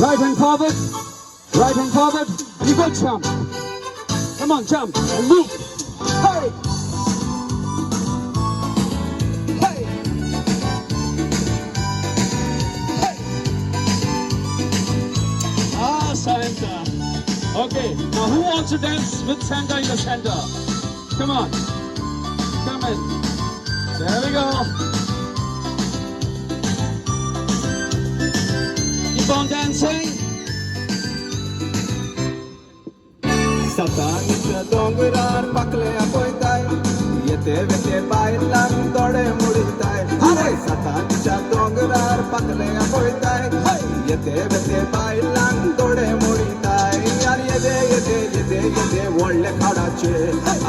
Right hand forward. Right hand forward. You go jump. Come on, jump and move. Hey. Hey. Hey. Ah, Santa. Okay, now who wants to dance with Santa in the center? Come on. Come in. There we go. Keep on dancing. सतानीच्या डोंगरार पाकल्या पळताय येते वेते बायलांक दोडे मुडिताय अरे सतानीच्या डोंगरार पाकल्या पळताय येते वेते बायलांक दोडे मुडिताय आणि येदे येदे येदे येदे व्हडले खाडाचे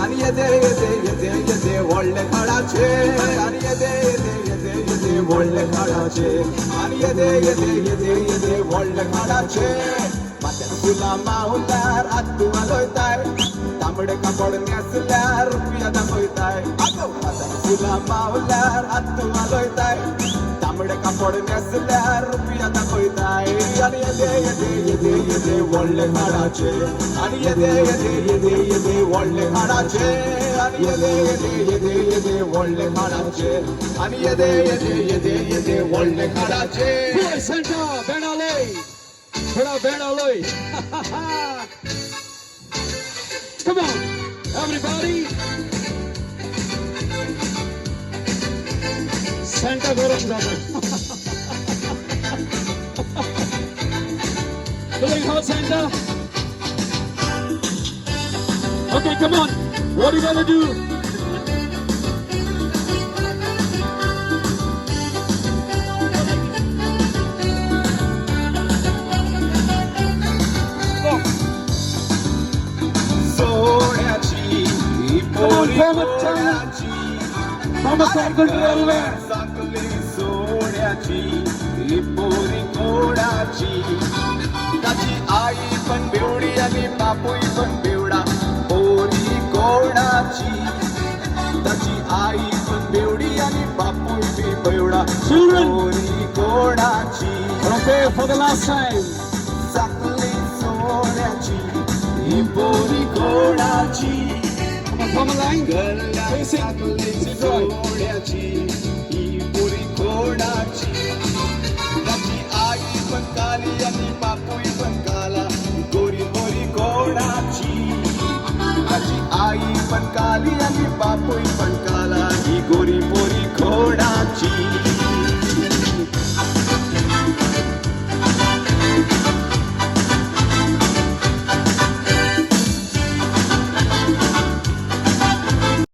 आणि येदे येदे येदे येदे व्हडले खाडाचे आणि येदे येदे येदे येदे व्हडले खाडाचे आणि येदे येदे येदे येदे व्हडले खाडाचे माथ्यार फुलां मावल्यार आत्तू वालोयताय तांबडे कापड नेसल्यार रुपया दाखयताय माथ्यार फुलां मावल्यार आत्तू वालोयताय तांबडे कापड नेसल्यार रुपया दाखयताय आनी येदे येदे येदे येदे व्हडले खाडाचे आनी येदे येदे येदे येदे व्हडले खाडाचे आनी येदे येदे येदे येदे व्हडले खाडाचे आनी येदे येदे येदे येदे व्हडले खाडाचे Santa, Benale. Pura Benale. Come on, everybody. Santa Goram brother. Feeling hot, Santa? Okay, come on. What are you gonna do? Thomas Michael Railway. Sakli सोड्याची ही पोरी कोणाची त्याची आई पण बेवडी आणि बापूई पण बेवडा पोरी कोणाची त्याची आई पण बेवडी आणि बापूई बी बेवडा पोरी कोणाची Okay, for the last time. Sakli सोड्याची ही पोरी कोणाची Come on, line. साकली सोड्याची ही पोरी कोणाची त्याची आई पण काली आणि